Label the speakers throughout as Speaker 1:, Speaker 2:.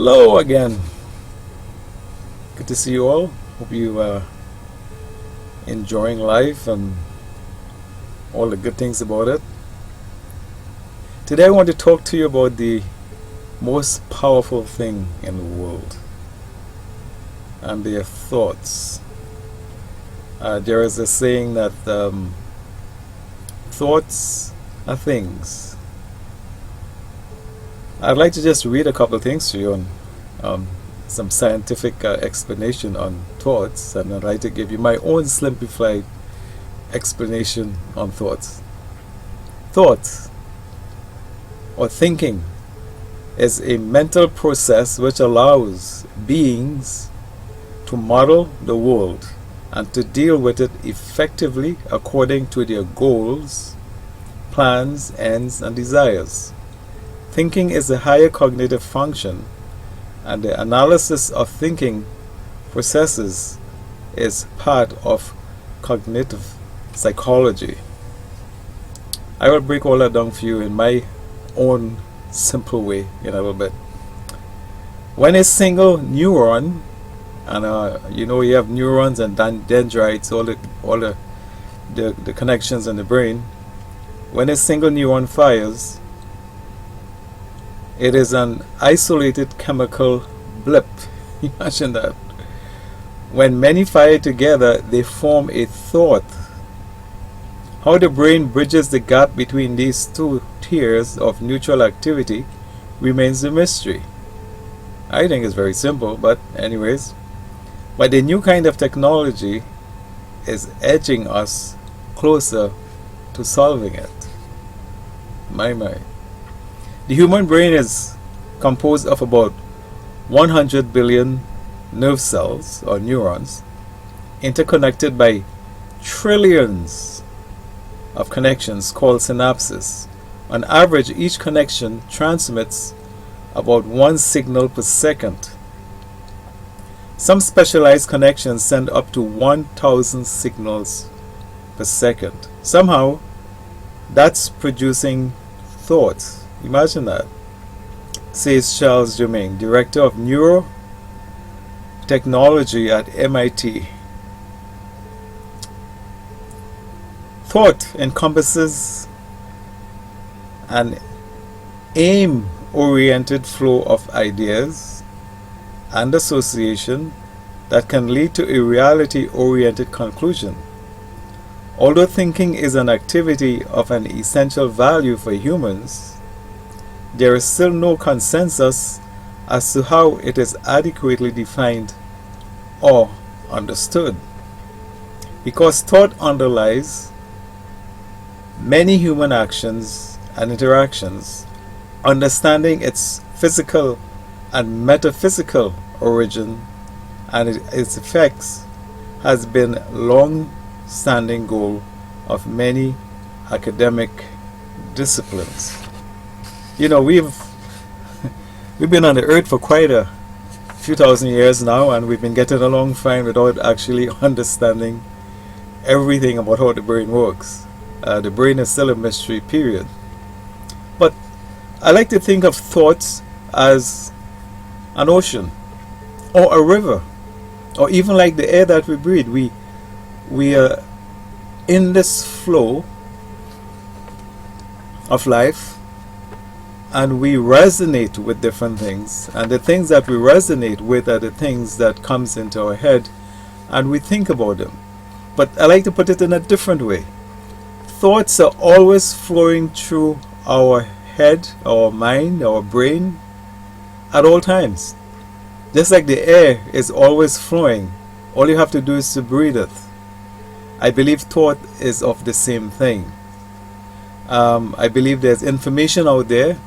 Speaker 1: Hello again. Good to see you all. Hope you are enjoying life and all the good things about it. Today I want to talk to you about the most powerful thing in the world, and their thoughts. There is a saying that thoughts are things. I'd like to just read a couple of things to you on some scientific explanation on thoughts, and I'd like to give you my own simplified explanation on thoughts. Thoughts, or thinking, is a mental process which allows beings to model the world and to deal with it effectively according to their goals, plans, ends, and desires. Thinking is a higher cognitive function, and the analysis of thinking processes is part of cognitive psychology. I will break all that down for you in my own simple way in a little bit. When a single neuron, and you have neurons and dendrites, all the connections in the brain. When a single neuron fires, it is an isolated chemical blip. Imagine that. When many fire together, they form a thought. How the brain bridges the gap between these two tiers of neutral activity remains a mystery. I think it's very simple, but anyways. But the new kind of technology is edging us closer to solving it. My. The human brain is composed of about 100 billion nerve cells or neurons, interconnected by trillions of connections called synapses. On average, each connection transmits about one signal per second. Some specialized connections send up to 1,000 signals per second. Somehow, that's producing thoughts. Imagine that, says Charles Germain, director of neurotechnology at MIT. Thought encompasses an aim-oriented flow of ideas and association that can lead to a reality-oriented conclusion. Although thinking is an activity of an essential value for humans, there is still no consensus as to how it is adequately defined or understood. Because thought underlies many human actions and interactions, understanding its physical and metaphysical origin and its effects has been a long-standing goal of many academic disciplines. You know, we've been on the earth for quite a few thousand years now, and we've been getting along fine without actually understanding everything about how the brain works. The brain is still a mystery, period. But I like to think of thoughts as an ocean or a river, or even like the air that we breathe. We are in this flow of life, and we resonate with different things, and the things that we resonate with are the things that comes into our head, and we think about them. But I like to put it in a different way. Thoughts are always flowing through our head, our mind, our brain at all times. Just like the air is always flowing, all you have to do is to breathe it. I believe thought is of the same thing. I believe there's information out there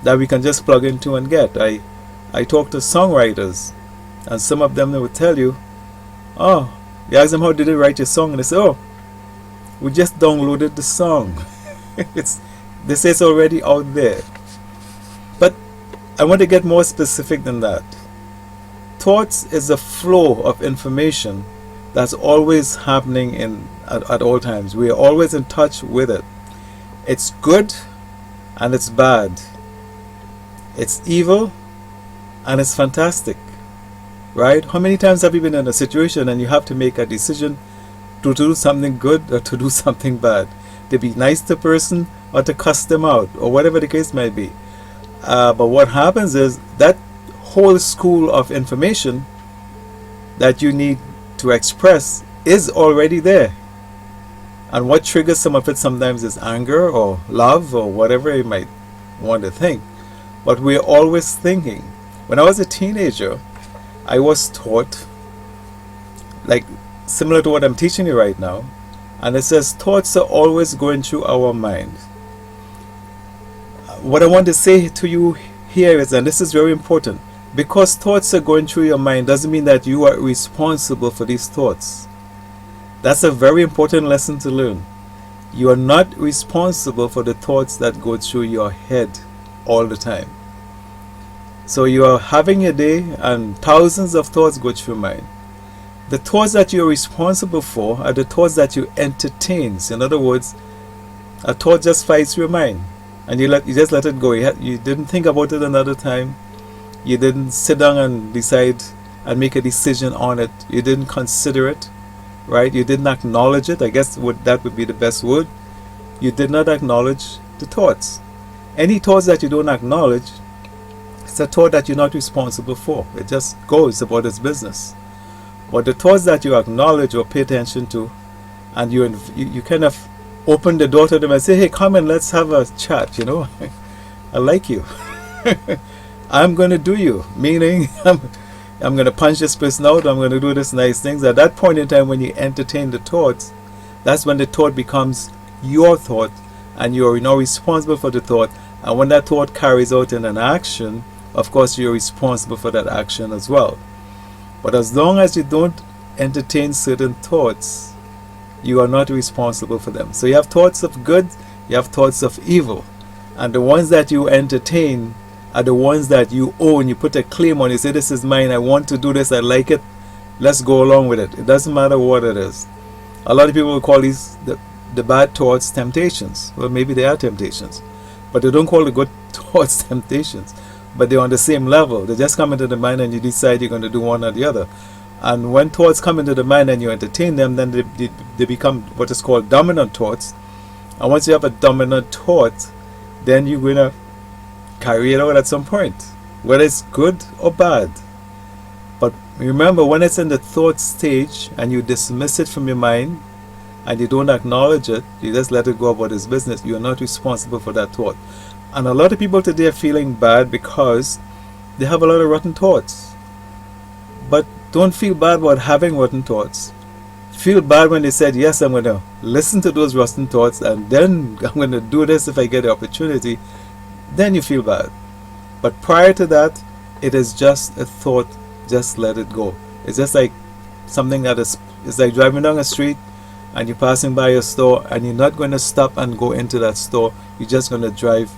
Speaker 1: that we can just plug into and get. I talk to songwriters, and some of them, they will tell you, oh, you ask them how did they write your song, and they say, oh, we just downloaded the song. They say it's already out there. But I want to get more specific than that. Thoughts is a flow of information that's always happening at all times. We are always in touch with it. It's good and it's bad. It's evil And it's fantastic, right? How many times have you been in a situation and you have to make a decision to do something good or to do something bad, to be nice to a person or to cuss them out, or whatever the case may be? But what happens is that whole school of information that you need to express is already there. And what triggers some of it sometimes is anger or love or whatever you might want to think. But we're always thinking. When I was a teenager, I was taught, like similar to what I'm teaching you right now, and it says thoughts are always going through our mind. What I want to say to you here is, and this is very important, because thoughts are going through your mind doesn't mean that you are responsible for these thoughts. That's a very important lesson to learn. You are not responsible for the thoughts that go through your head all the time. So you are having a day and thousands of thoughts go through your mind. The thoughts that you're responsible for are the thoughts that you entertain. So in other words, a thought just flies through your mind and you just let it go. You didn't think about it another time. You didn't sit down and decide and make a decision on it. You didn't consider it, right? You didn't acknowledge it. I guess that would be the best word. You did not acknowledge the thoughts. Any thoughts that you don't acknowledge, it's a thought that you're not responsible for. It just goes about its business. But the thoughts that you acknowledge or pay attention to, and you kind of open the door to them and say, hey, come and let's have a chat, I like you. I'm going to do you, meaning I'm going to punch this person out, I'm going to do this nice things. At that point in time when you entertain the thoughts, that's when the thought becomes your thought and you're now responsible for the thought. And when that thought carries out in an action, of course you're responsible for that action as well. But as long as you don't entertain certain thoughts, you are not responsible for them. So you have thoughts of good, you have thoughts of evil. And the ones that you entertain are the ones that you own. You put a claim on, you say, this is mine, I want to do this, I like it, let's go along with it. It doesn't matter what it is. A lot of people will call these the bad thoughts temptations. Well, maybe they are temptations, but they don't call the good thoughts temptations. But they're on the same level. They just come into the mind and you decide you're going to do one or the other. And when thoughts come into the mind and you entertain them, then they become what is called dominant thoughts. And once you have a dominant thought, then you're going to carry it out at some point, whether it's good or bad. But remember, when it's in the thought stage and you dismiss it from your mind and you don't acknowledge it, you just let it go about its business, you're not responsible for that thought. And a lot of people today are feeling bad because they have a lot of rotten thoughts. But don't feel bad about having rotten thoughts. Feel bad when they said, yes, I'm going to listen to those rotten thoughts and then I'm going to do this if I get the opportunity. Then you feel bad. But prior to that, it is just a thought. Just let it go. It's just like something that is, it's like driving down a street and you're passing by a store and you're not going to stop and go into that store. You're just going to drive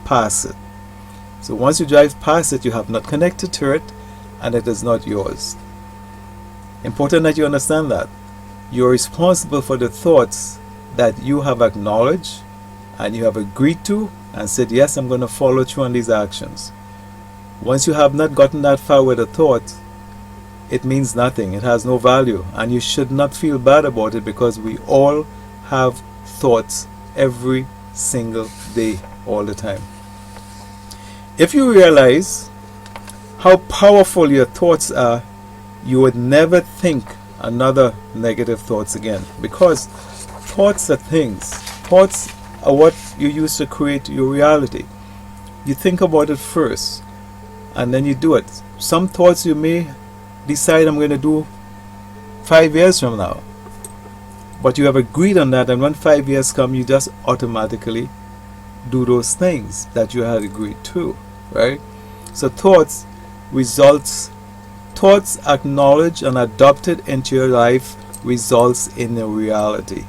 Speaker 1: past it. So once you drive past it, you have not connected to it and it is not yours. Important that you understand that. You're responsible for the thoughts that you have acknowledged and you have agreed to and said, yes, I'm going to follow through on these actions. Once you have not gotten that far with a thought, it means nothing. It has no value. And you should not feel bad about it because we all have thoughts every single day, all the time. If you realize how powerful your thoughts are, you would never think another negative thoughts again, because thoughts are things. Thoughts are what you use to create your reality. You think about it first and then you do it. Some thoughts you may decide I'm going to do 5 years from now, but you have agreed on that, and when 5 years come, you just automatically do those things that you had agreed to, right? So thoughts acknowledged and adopted into your life results in a reality.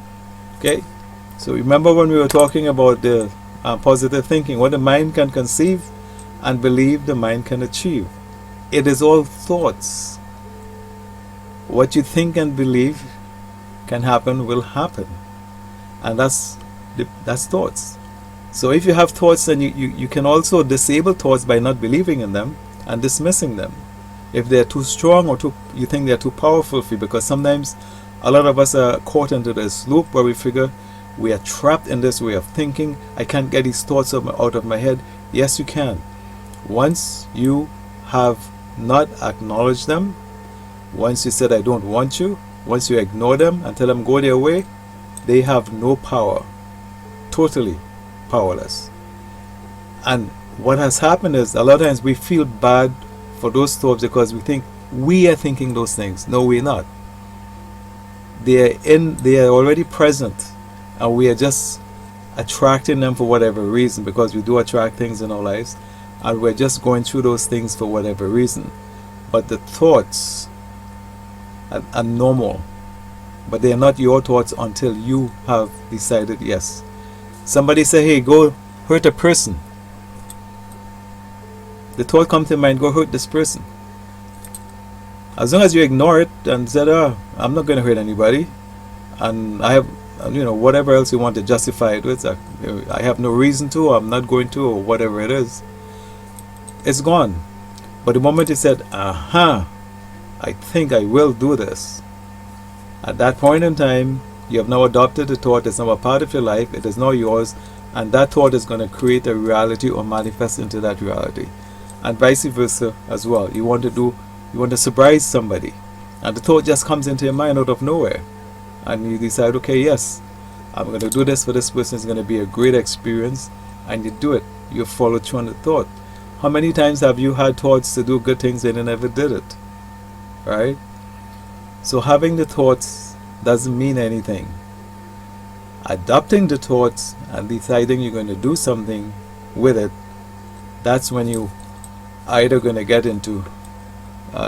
Speaker 1: Okay, so remember when we were talking about the positive thinking, what the mind can conceive and believe, the mind can achieve. It is all thoughts. What you think and believe can happen will happen, and that's thoughts. So if you have thoughts, then you can also disable thoughts by not believing in them. and dismissing them. If they're too strong or you think they're too powerful for you, because sometimes a lot of us are caught into this loop where we figure we are trapped in this way of thinking. I can't get these thoughts out of my head. Yes, you can. Once you have not acknowledged them, once you said I don't want you, once you ignore them and tell them go their way, they have no power. Totally powerless. And what has happened is a lot of times we feel bad for those thoughts because we think we are thinking those things. No, we're not. They are already present, and we are just attracting them for whatever reason, because we do attract things in our lives, and we're just going through those things for whatever reason. But the thoughts are normal, but they are not your thoughts until you have decided yes. Somebody say, hey, go hurt a person. The thought comes to mind, go hurt this person. As long as you ignore it and said, oh, I'm not going to hurt anybody, and I have, whatever else you want to justify it with, I have no reason to, or I'm not going to, or whatever it is, it's gone. But the moment you said, aha, I think I will do this, at that point in time, you have now adopted the thought. It's now a part of your life. It is now yours, and that thought is going to create a reality or manifest into that reality, and vice versa as well. You want to surprise somebody, and the thought just comes into your mind out of nowhere, and you decide, okay, yes, I'm going to do this for this person. It's going to be a great experience, and you do it. You follow through on the thought. How many times have you had thoughts to do good things and you never did it? Right? So having the thoughts doesn't mean anything. Adopting the thoughts and deciding you're going to do something with it, that's when you either going to get into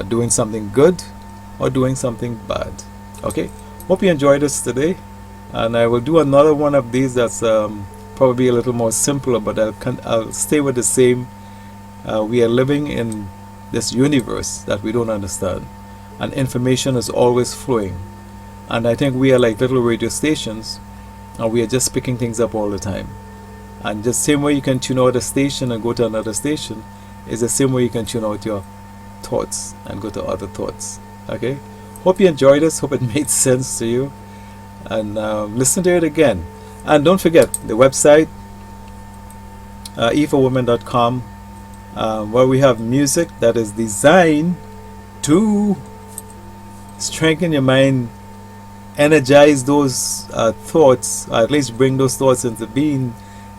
Speaker 1: doing something good or doing something bad. Okay, hope you enjoyed this today, and I will do another one of these that's probably a little more simpler, but I'll stay with the same. We are living in this universe that we don't understand, and information is always flowing, and I think we are like little radio stations, and we are just picking things up all the time. And the same way you can tune out a station and go to another station is the same way you can tune out your thoughts and go to other thoughts. Okay, hope you enjoyed this, hope it made sense to you, and listen to it again. And don't forget the website, eforwomen.com, where we have music that is designed to strengthen your mind, energize those thoughts, or at least bring those thoughts into being,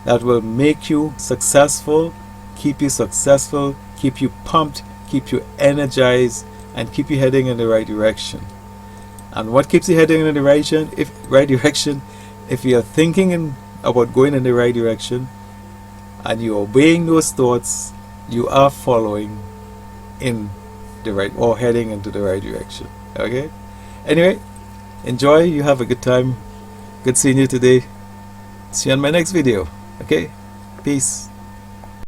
Speaker 1: that will make you successful, keep you pumped, keep you energized, and keep you heading in the right direction. And what keeps you heading in the right direction? If you are thinking about going in the right direction and you're obeying those thoughts, you are following in the right, or heading into the right direction. Okay, anyway, enjoy, you have a good time. Good seeing you today. See you on my next video. Okay, peace.